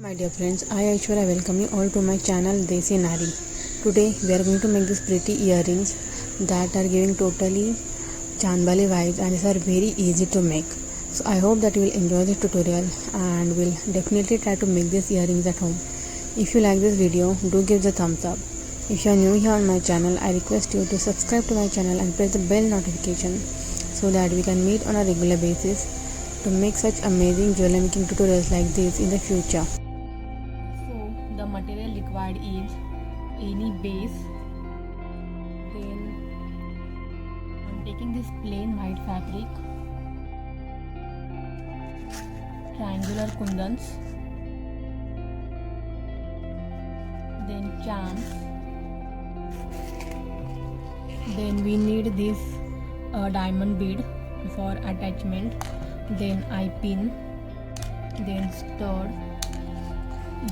My dear friends, I Aishwarya welcome you all to my channel Desi Nari. Today we are going to make these pretty earrings that are giving totally Chandbali vibes and these are very easy to make. So I hope that you will enjoy this tutorial and will definitely try to make these earrings at home. If you like this video, do give the thumbs up. If you are new here on my channel, I request you to subscribe to my channel and press the bell notification so that we can meet on a regular basis to make such amazing jewelry making tutorials like this in the future. The material required is any base, then I'm taking this plain white fabric, triangular kundans, then charms, then we need this diamond bead for attachment, then eye pin, then stud,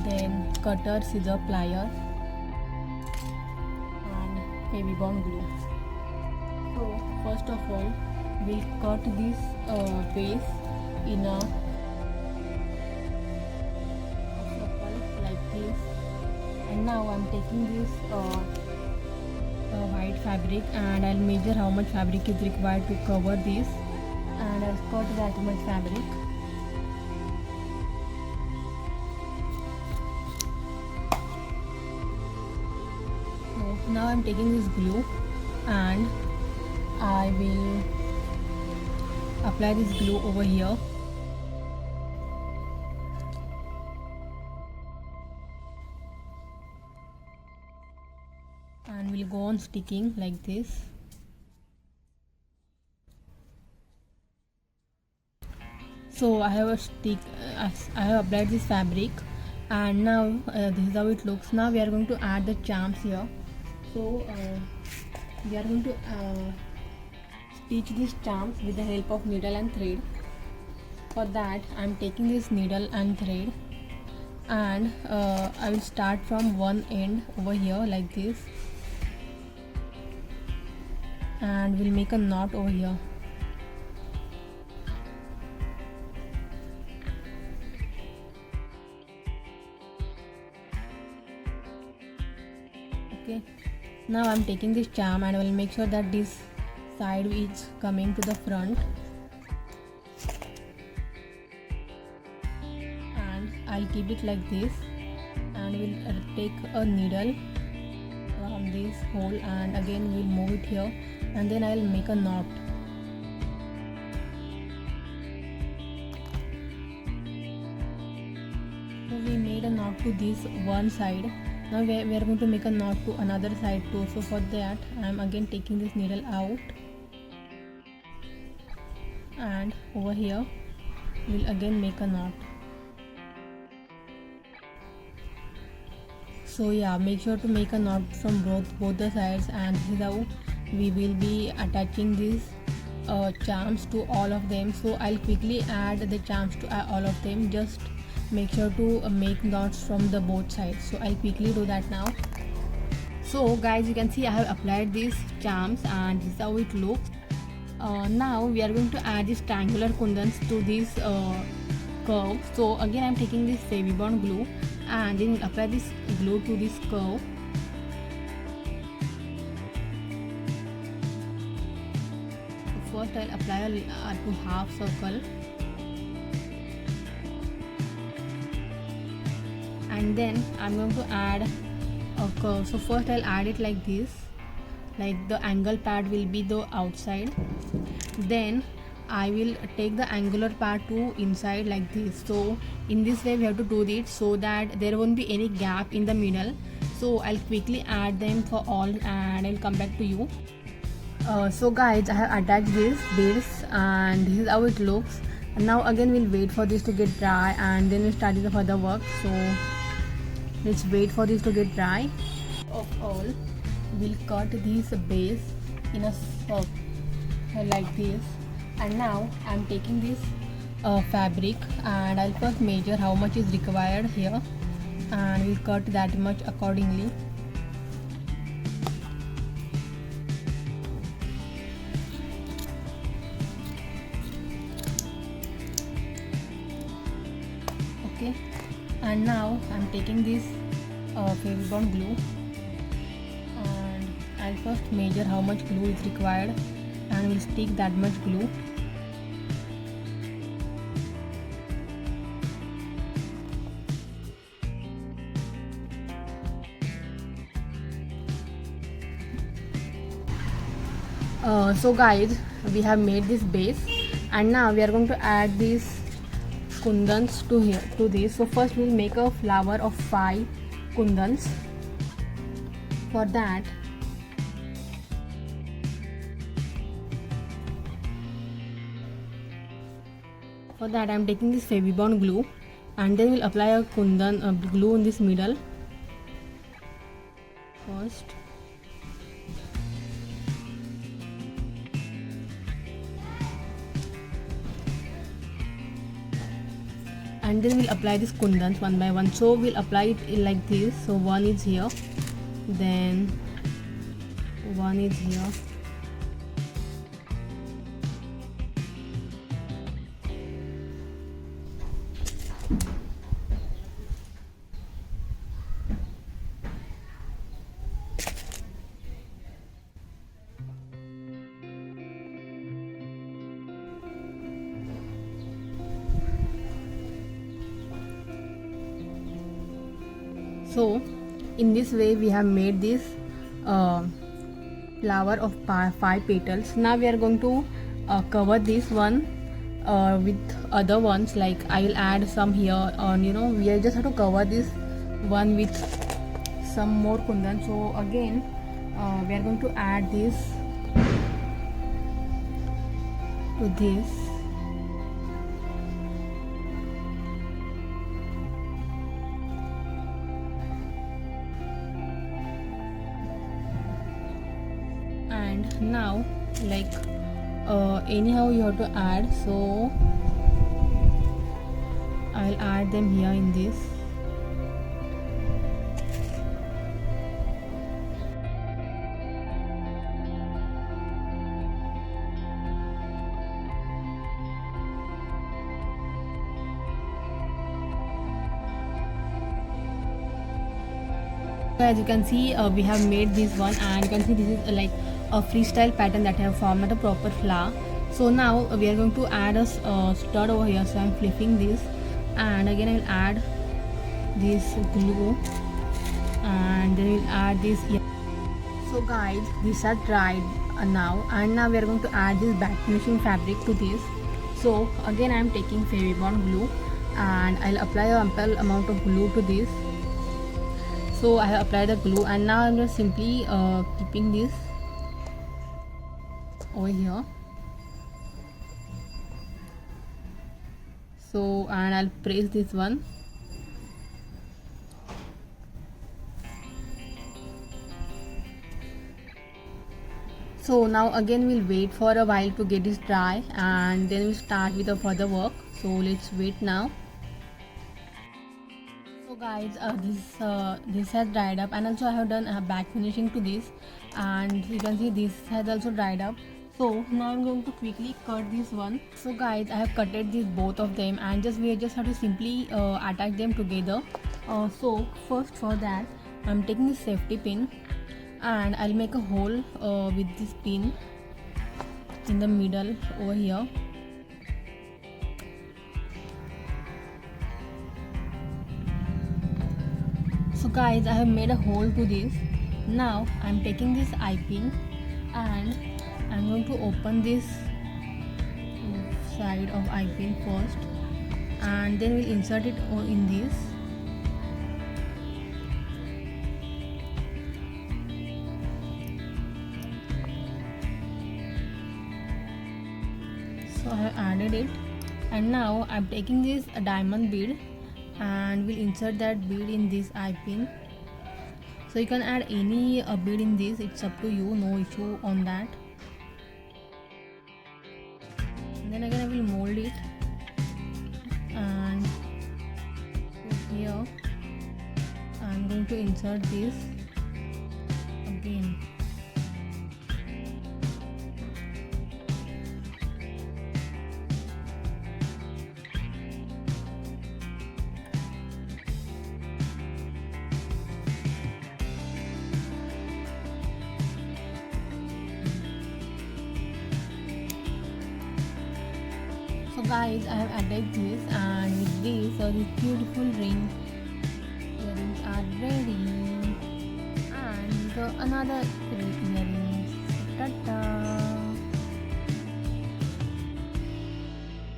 then cutter, scissor, plier and heavy bond glue. So first of all we'll cut this base in a circle like this, and now I'm taking this white fabric and I'll measure how much fabric is required to cover this, and I'll cut that much fabric. Now I'm taking this glue and I will apply this glue over here. And we'll go on sticking like this. So I have I have applied this fabric, and now this is how it looks. Now we are going to add the charms here. So we are going to stitch these charms with the help of needle and thread. For that I am taking this needle and thread, and I will start from one end over here like this, and we'll make a knot over here. Okay. Now I'm taking this charm and I will make sure that this side is coming to the front, and I'll keep it like this, and we'll take a needle from this hole and again we'll move it here, and then I'll make a knot. So we made a knot to this one side. Now we are going to make a knot to another side too. So for that I am again taking this needle out, and over here we'll again make a knot. So yeah, make sure to make a knot from both the sides, and this is how we will be attaching these charms to all of them. So I'll quickly add the charms to all of them. Just make sure to make knots from the both sides. So I'll quickly do that now. So guys, you can see I have applied these charms and this is how it looks. Now we are going to add these triangular kundans to this curve. So again I'm taking this heavy bond glue and then we'll apply this glue to this curve. So first I'll apply to half circle, and then I'm going to add a curve. So first I'll add it like this, like the angle part will be the outside, then I will take the angular part to inside like this. So in this way we have to do it so that there won't be any gap in the middle. So I'll quickly add them for all and I'll come back to you. So guys, I have attached these beads and this is how it looks. And now again we'll wait for this to get dry and then we'll start the further work. So let's wait for this to get dry. Of all, we'll cut this base in a circle like this, and now I'm taking this fabric and I'll first measure how much is required here, and we'll cut that much accordingly. Okay, And now I'm taking this favorite bond glue, and I'll first measure how much glue is required and will stick that much glue. So guys, we have made this base, and now we are going to add these kundans to this. So first we'll make a flower of 5 kundans. For that, I'm taking this Fevibond glue, and then we'll apply a kundan glue in this middle first. And then we'll apply these kundans one by one. So we'll apply it like this. So one is here, then one is here, so in this way we have made this flower of 5 petals. Now we are going to cover this one with other ones, like I will add some here on, we just have to cover this one with some more kundan. So again we are going to add this to this. And now, like anyhow you have to add, so I'll add them here in this. So as you can see, we have made this one, and you can see this is like a freestyle pattern that I have formed, not a proper flower. So now we are going to add a stud over here. So I'm flipping this, and again I will add this glue, and then we'll add this. So guys, these are dried now, and now we are going to add this back finishing fabric to this. So again I am taking Fevibond glue, and I'll apply a ample amount of glue to this. So I have applied the glue, and now I'm just simply keeping this over here. So, and I'll press this one. So now again we'll wait for a while to get this dry, and then we'll start with the further work. So let's wait now. So guys, this has dried up, and also I have done a back finishing to this, and you can see this has also dried up. So now I'm going to quickly cut this one. So guys, I have cutted these both of them, and we just have to simply attach them together. So first for that, I'm taking this safety pin, and I'll make a hole with this pin in the middle over here. So guys, I have made a hole to this. Now I'm taking this eye pin, and I'm going to open this side of eye pin first, and then we'll insert it in this. So I have added it, and now I'm taking this diamond bead, and we'll insert that bead in this eye pin. So you can add any bead in this, it's up to you, no issue on that. And then again I will mold it, and here I'm going to insert this again. guys, I have added this, and with this, this beautiful earrings are ready, and another earrings. Ta-ta!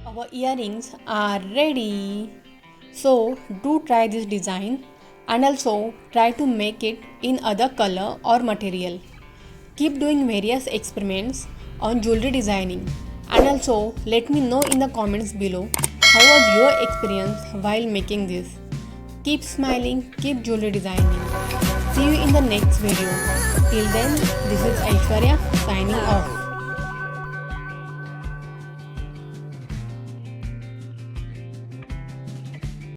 Our earrings are ready. So do try this design and also try to make it in other color or material. Keep doing various experiments on jewelry designing, and also let me know in the comments below how was your experience while making this. Keep smiling, keep jewelry designing. See you in the next video. Till then, this is Aishwarya signing off.